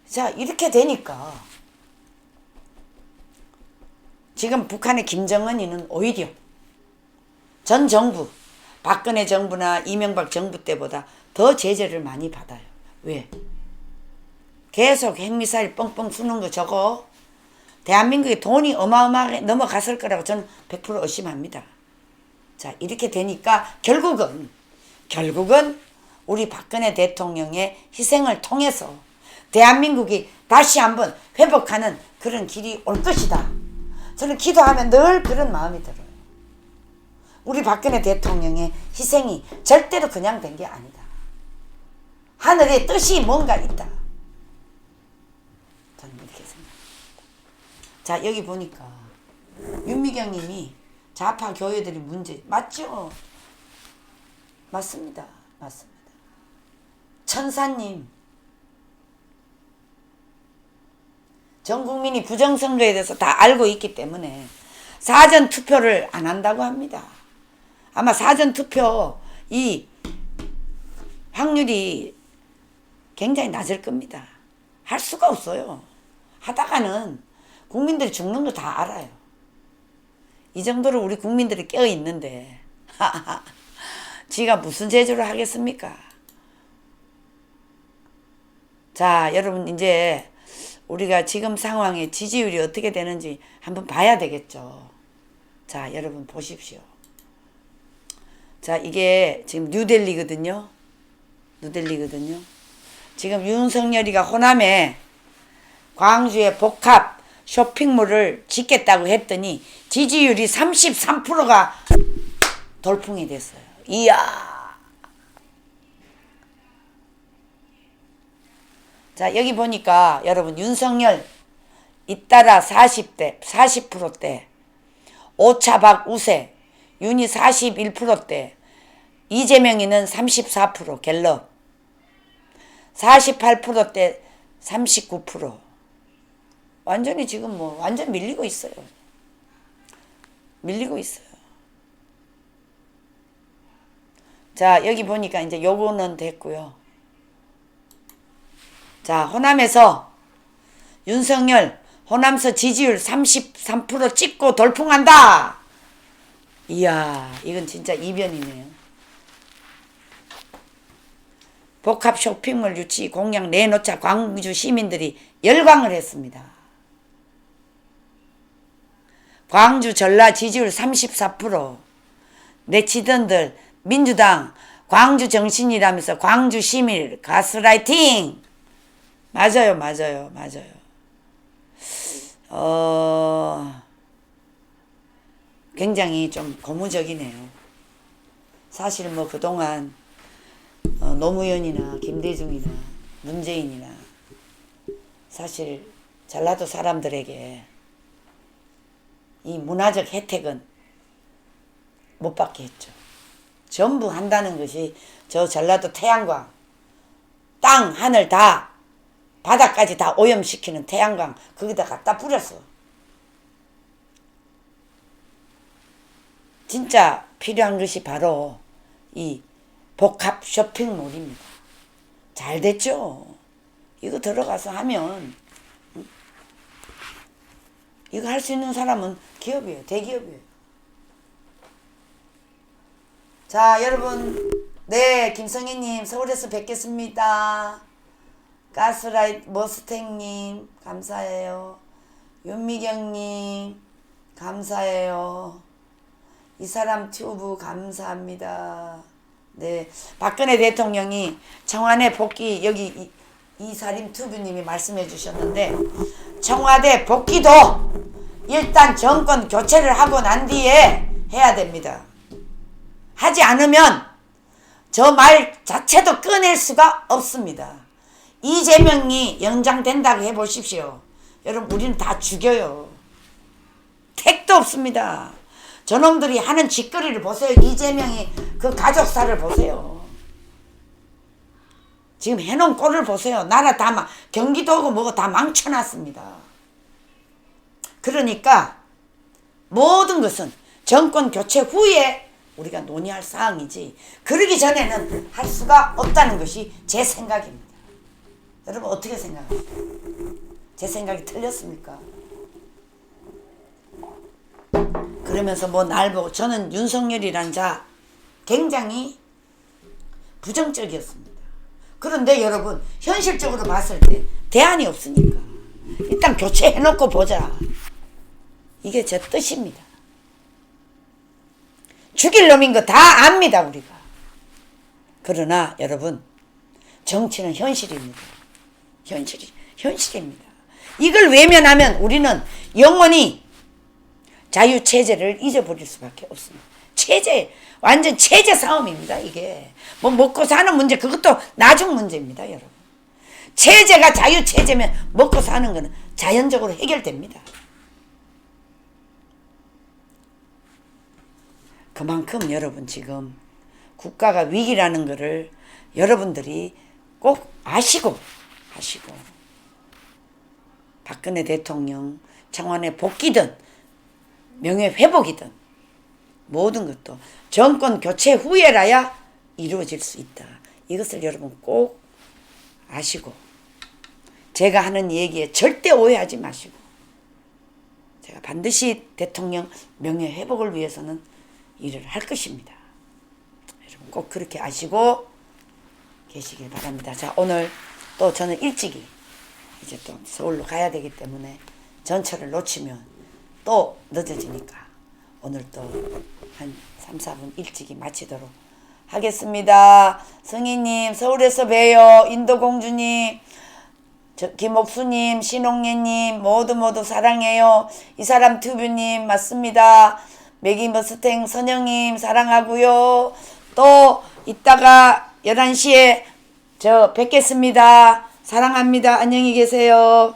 자 이렇게 되니까 지금 북한의 김정은이는 오히려 전 정부 박근혜 정부나 이명박 정부 때보다 더 제재를 많이 받아요. 왜? 계속 핵미사일 뻥뻥 쏘는 거 저거 대한민국에 돈이 어마어마하게 넘어갔을 거라고 저는 100% 의심합니다. 자 이렇게 되니까 결국은 우리 박근혜 대통령의 희생을 통해서 대한민국이 다시 한번 회복하는 그런 길이 올 것이다. 저는 기도하면 늘 그런 마음이 들어요. 우리 박근혜 대통령의 희생이 절대로 그냥 된 게 아니다. 하늘의 뜻이 뭔가 있다. 저는 이렇게 생각합니다. 자, 여기 보니까 윤미경 님이 좌파 교회들이 문제 맞죠? 맞습니다. 맞습니다. 천사님, 전 국민이 부정선거에 대해서 다 알고 있기 때문에 사전투표를 안 한다고 합니다. 아마 사전투표 이 확률이 굉장히 낮을 겁니다. 할 수가 없어요. 하다가는 국민들이 죽는 거 다 알아요. 이 정도로 우리 국민들이 깨어 있는데 지가 무슨 제주를 하겠습니까? 자, 여러분 이제 우리가 지금 상황에 지지율이 어떻게 되는지 한번 봐야 되겠죠. 자, 여러분 보십시오. 자, 이게 지금 뉴델리거든요. 뉴델리거든요. 지금 윤석열이가 호남에 광주에 복합 쇼핑몰을 짓겠다고 했더니 지지율이 33%가 돌풍이 됐어요. 이야. 자, 여기 보니까 여러분 윤석열 잇따라 40%대, 오차박 우세, 윤이 41%대, 이재명이는 34% 갤럽, 48%대 39%. 완전히 지금 뭐 완전 밀리고 있어요. 밀리고 있어요. 자, 여기 보니까 이제 요거는 됐고요. 자, 호남에서 윤석열 호남서 지지율 33% 찍고 돌풍한다. 이야, 이건 진짜 이변이네요. 복합 쇼핑몰 유치 공약 내놓자 광주 시민들이 열광을 했습니다. 광주 전라 지지율 34%. 네티즌들 민주당 광주 정신이라면서 광주 시민 가스라이팅. 맞아요. 굉장히 좀 고무적이네요. 사실 뭐 그동안 노무현이나 김대중이나 문재인이나 사실 전라도 사람들에게 이 문화적 혜택은 못 받게 했죠. 전부 한다는 것이 저 전라도 태양광, 땅, 하늘 다, 바닥까지 다 오염시키는 태양광 거기다 갖다 뿌렸어. 진짜 필요한 것이 바로 이 복합 쇼핑몰입니다. 잘 됐죠? 이거 들어가서 하면 이거 할 수 있는 사람은 기업이에요. 대기업이에요. 자, 여러분, 네, 김성희님 서울에서 뵙겠습니다. 가스라이트 머스탱님 감사해요. 윤미경님 감사해요. 이 사람 튜브 감사합니다. 네, 박근혜 대통령이 청와대 복귀, 여기 이사림 튜브님이 말씀해 주셨는데 청와대 복귀도 일단 정권 교체를 하고 난 뒤에 해야 됩니다. 하지 않으면 저 말 자체도 꺼낼 수가 없습니다. 이재명이 연장된다고 해보십시오. 여러분, 우리는 다 죽여요. 택도 없습니다. 저놈들이 하는 짓거리를 보세요. 이재명이 그 가족사를 보세요. 지금 해놓은 꼴을 보세요. 나라 다 경기도고 뭐고 다 망쳐놨습니다. 그러니까 모든 것은 정권 교체 후에 우리가 논의할 사항이지 그러기 전에는 할 수가 없다는 것이 제 생각입니다. 여러분 어떻게 생각하세요? 제 생각이 틀렸습니까? 그러면서 뭐 날 보고 저는 윤석열이란 자 굉장히 부정적이었습니다. 그런데 여러분 현실적으로 봤을 때 대안이 없으니까 일단 교체해놓고 보자. 이게 제 뜻입니다. 죽일 놈인 거 다 압니다 우리가. 그러나 여러분 정치는 현실입니다. 현실입니다. 이걸 외면하면 우리는 영원히 자유체제를 잊어버릴 수밖에 없습니다. 완전 체제 싸움입니다. 이게 뭐 먹고 사는 문제, 그것도 나중 문제입니다, 여러분. 체제가 자유체제면 먹고 사는 거는 자연적으로 해결됩니다. 그만큼 여러분 지금 국가가 위기라는 거를 여러분들이 꼭 아시고 박근혜 대통령 청와대 복귀든 명예회복이든 모든 것도 정권 교체 후에라야 이루어질 수 있다. 이것을 여러분 꼭 아시고, 제가 하는 얘기에 절대 오해하지 마시고, 제가 반드시 대통령 명예회복을 위해서는 일을 할 것입니다. 여러분 꼭 그렇게 아시고 계시길 바랍니다. 자, 오늘 또 저는 일찍이 이제 또 서울로 가야 되기 때문에 전철을 놓치면 또 늦어지니까 오늘 또 한 3, 4분 일찍이 마치도록 하겠습니다. 성희님 서울에서 봬요. 인도공주님, 김옥수님, 신홍예님 모두 사랑해요. 이 사람 튜브님 맞습니다. 메기머스탱 선영님 사랑하고요. 또 이따가 11시에 저 뵙겠습니다. 사랑합니다. 안녕히 계세요.